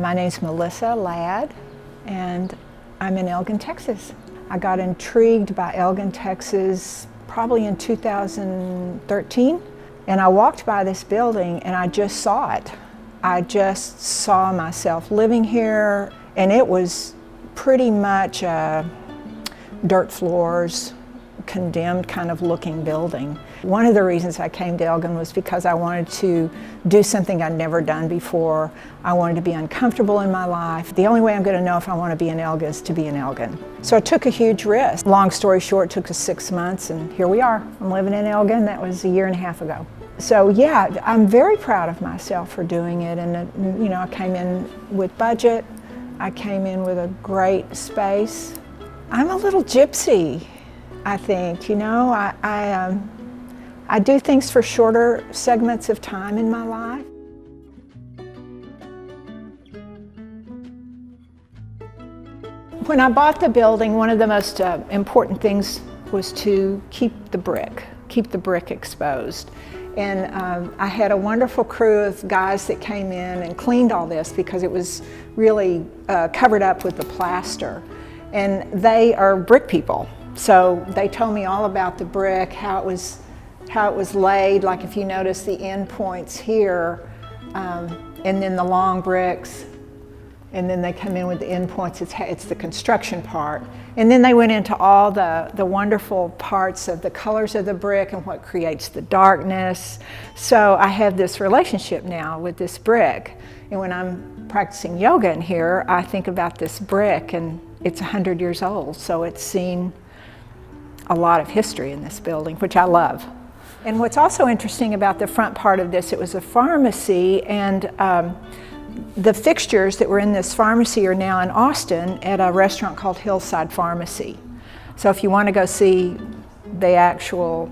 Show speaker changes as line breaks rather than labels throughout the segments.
My name's Melissa Ladd, and I'm in Elgin, Texas. I got intrigued by Elgin, Texas probably in 2013, and I walked by this building and I just saw it. I just saw myself living here, and it was pretty much dirt floors, condemned kind of looking building. One of the reasons I came to Elgin was because I wanted to do something I'd never done before. I wanted to be uncomfortable in my life. The only way I'm going to know if I want to be in Elgin is to be in Elgin. So I took a huge risk. Long story short, it took us 6 months, and here we are. I'm living in Elgin. That was a year and a half ago. So yeah, I'm very proud of myself for doing it. And you know, I came in with budget. I came in with a great space. I'm a little gypsy, I think. You know, I do things for shorter segments of time in my life. When I bought the building, one of the most important things was to keep the brick exposed. And I had a wonderful crew of guys that came in and cleaned all this because it was really covered up with the plaster. And they are brick people. So they told me all about the brick, how it was laid. Like if you notice the end points here, and then the long bricks, and then they come in with the end points. It's the construction part. And then they went into all the wonderful parts of the colors of the brick and what creates the darkness. So I have this relationship now with this brick. And when I'm practicing yoga in here, I think about this brick, and it's 100 years old. So it's seen a lot of history in this building, which I love. And what's also interesting about the front part of this, it was a pharmacy, and the fixtures that were in this pharmacy are now in Austin at a restaurant called Hillside Pharmacy. So if you want to go see the actual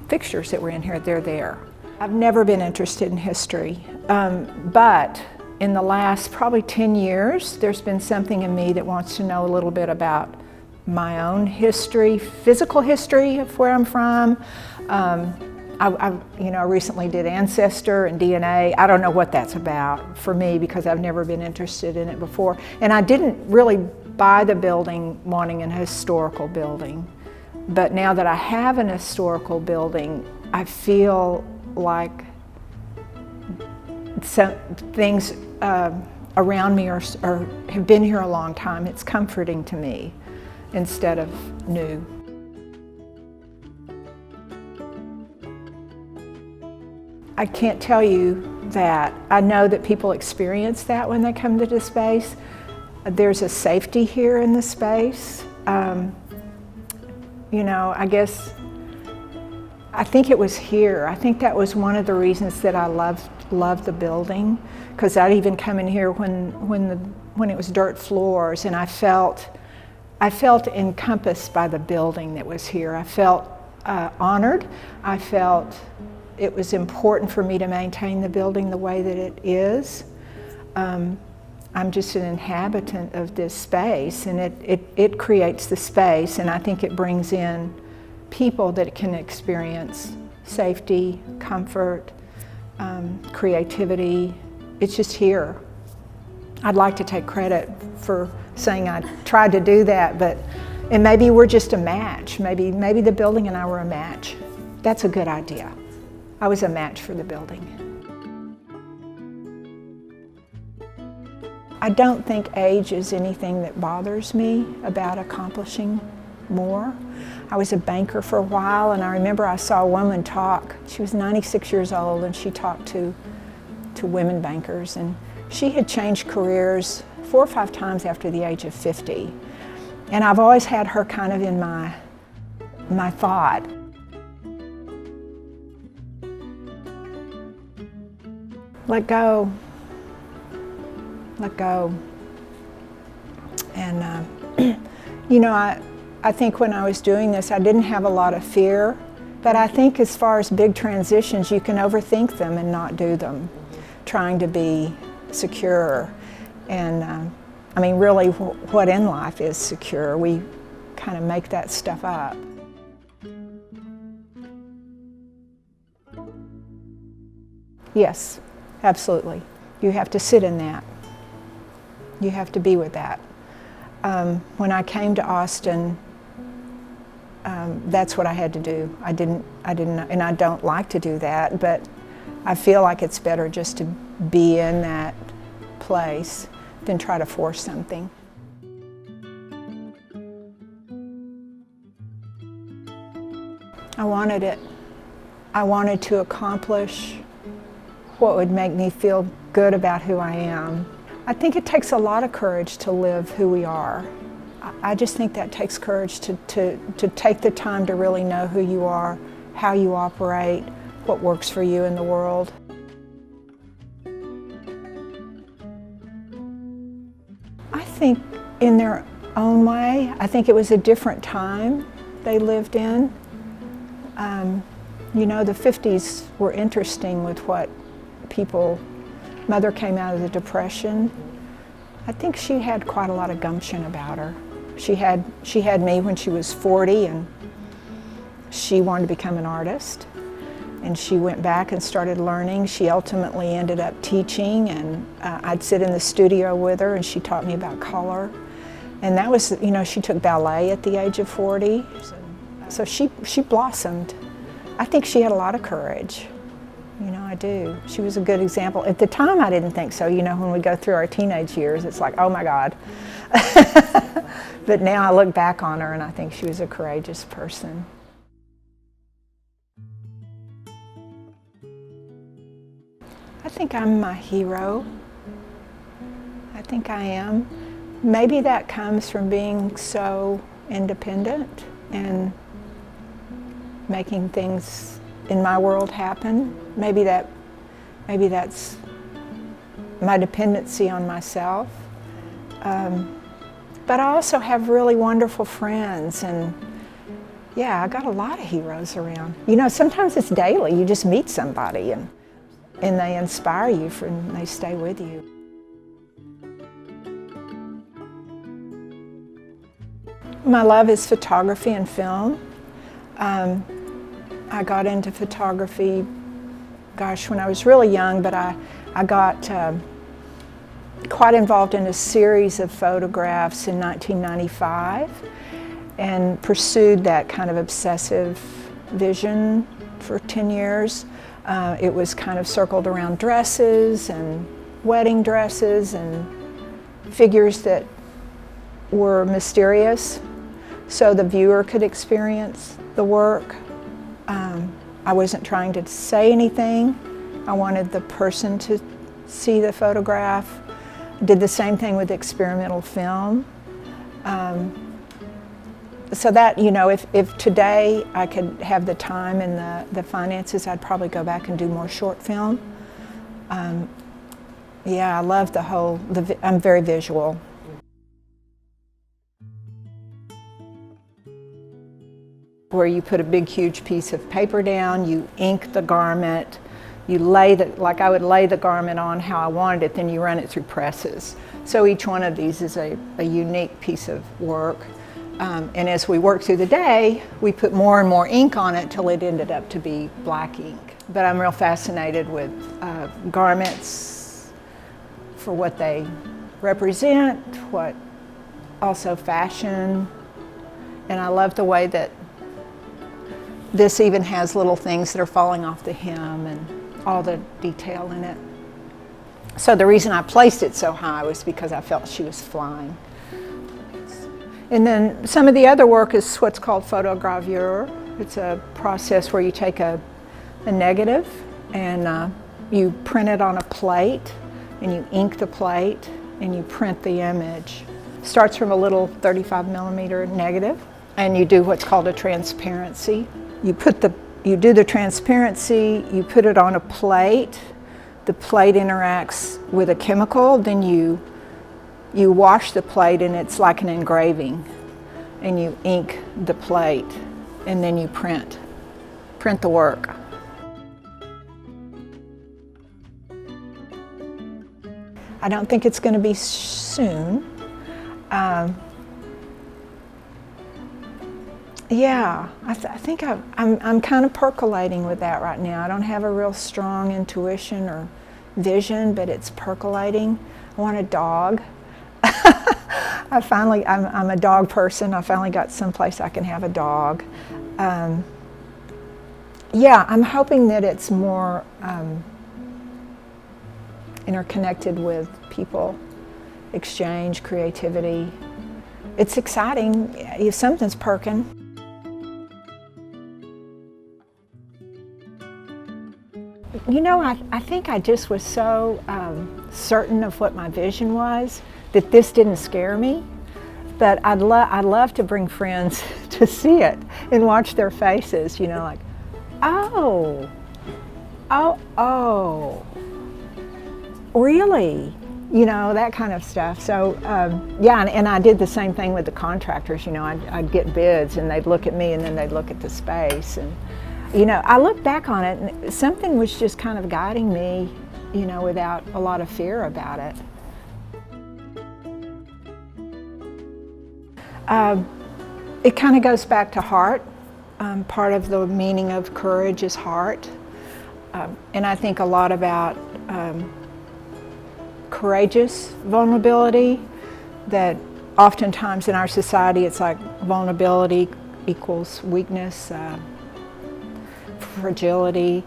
fixtures that were in here, they're there. I've never been interested in history, but in the last probably 10 years, there's been something in me that wants to know a little bit about my own history, physical history of where I'm from. I recently did Ancestor and DNA. I don't know what that's about for me because I've never been interested in it before. And I didn't really buy the building wanting an historical building. But now that I have an historical building, I feel like some things around me have been here a long time. It's comforting to me instead of new. I can't tell you that. I know that people experience that when they come to the space. There's a safety here in the space. You know, I think it was here. I think that was one of the reasons that I loved the building, because I'd even come in here when it was dirt floors, and I felt encompassed by the building that was here. I felt honored. I felt it was important for me to maintain the building the way that it is. I'm just an inhabitant of this space, and it creates the space, and I think it brings in people that can experience safety, comfort, creativity. It's just here. I'd like to take credit for saying I tried to do that, and maybe we're just a match. Maybe the building and I were a match. That's a good idea. I was a match for the building. I don't think age is anything that bothers me about accomplishing more. I was a banker for a while, and I remember I saw a woman talk. She was 96 years old, and she talked to women bankers, and she had changed careers 4 or 5 times after the age of 50. And I've always had her kind of in my thought. Let go. Let go. And you know, I think when I was doing this, I didn't have a lot of fear, but I think as far as big transitions, you can overthink them and not do them, trying to be secure. And I mean, really, what in life is secure? We kind of make that stuff up. Yes, absolutely. You have to sit in that. You have to be with that. When I came to Austin, that's what I had to do. I didn't, and I don't like to do that, but I feel like it's better just to be in that place than try to force something. I wanted it. I wanted to accomplish what would make me feel good about who I am. I think it takes a lot of courage to live who we are. I just think that takes courage to take the time to really know who you are, how you operate, what works for you in the world. I think in their own way, I think it was a different time they lived in. You know, the 50s were interesting with what people, Mother came out of the Depression. I think she had quite a lot of gumption about her. She had me when she was 40, and she wanted to become an artist. And she went back and started learning. She ultimately ended up teaching, and I'd sit in the studio with her and she taught me about color. And that was, you know, she took ballet at the age of 40. So she blossomed. I think she had a lot of courage. You know, I do. She was a good example. At the time, I didn't think so. You know, when we go through our teenage years, it's like, oh my God. But now I look back on her and I think she was a courageous person. I think I'm my hero. I think I am. Maybe that comes from being so independent and making things in my world happen. Maybe that's my dependency on myself. But I also have really wonderful friends, and yeah, I got a lot of heroes around. You know, sometimes it's daily. You just meet somebody and they inspire you and they stay with you. My love is photography and film. I got into photography, gosh, when I was really young, but I got quite involved in a series of photographs in 1995 and pursued that kind of obsessive vision for 10 years. It was kind of circled around dresses and wedding dresses and figures that were mysterious so the viewer could experience the work. I wasn't trying to say anything. I wanted the person to see the photograph. Did the same thing with experimental film. So that, you know, if today I could have the time and the finances, I'd probably go back and do more short film. Yeah, I love I'm very visual. Where you put a big, huge piece of paper down, you ink the garment, you like I would lay the garment on how I wanted it, then you run it through presses. So each one of these is a unique piece of work. And as we work through the day, we put more and more ink on it till it ended up to be black ink. But I'm real fascinated with garments for what they represent, what also fashion. And I love the way that this even has little things that are falling off the hem and all the detail in it. So the reason I placed it so high was because I felt she was flying. And then some of the other work is what's called photogravure. It's a process where you take a negative and you print it on a plate and you ink the plate and you print the image. Starts from a little 35mm negative and you do what's called a transparency. You do the transparency, you put it on a plate, the plate interacts with a chemical, then you wash the plate and it's like an engraving, and you ink the plate, and then you print the work. I don't think it's going to be soon. Yeah, I think I'm kind of percolating with that right now. I don't have a real strong intuition or vision, but it's percolating. I want a dog. I'm a dog person. I finally got someplace I can have a dog. Yeah, I'm hoping that it's more interconnected with people, exchange, creativity. It's exciting if something's perking. You know, I think I just was so certain of what my vision was that this didn't scare me. But I'd love to bring friends to see it and watch their faces, you know, like, oh, really? You know, that kind of stuff. So, yeah, and I did the same thing with the contractors, you know, I'd get bids and they'd look at me and then they'd look at the space. And, you know, I look back on it and something was just kind of guiding me, you know, without a lot of fear about it. It kind of goes back to heart. Part of the meaning of courage is heart. And I think a lot about courageous vulnerability, that oftentimes in our society it's like vulnerability equals weakness, fragility,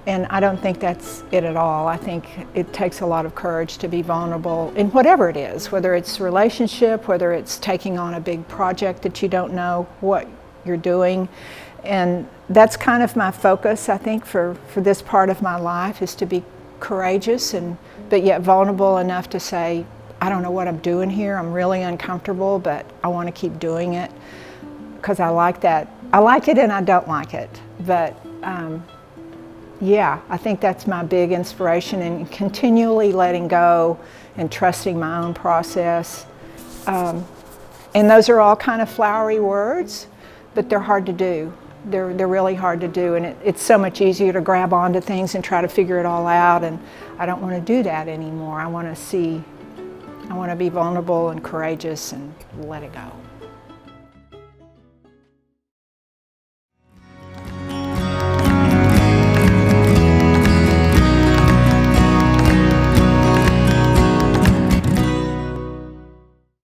and I don't think that's it at all. I think it takes a lot of courage to be vulnerable in whatever it is, whether it's relationship, whether it's taking on a big project that you don't know what you're doing. And that's kind of my focus, I think, for this part of my life, is to be courageous but yet vulnerable enough to say, I don't know what I'm doing here, I'm really uncomfortable, but I want to keep doing it because I like that. I like it and I don't like it, but yeah, I think that's my big inspiration, and continually letting go and trusting my own process. And those are all kind of flowery words, but they're hard to do. They're really hard to do, and it's so much easier to grab onto things and try to figure it all out, and I don't want to do that anymore. I want to be vulnerable and courageous and let it go.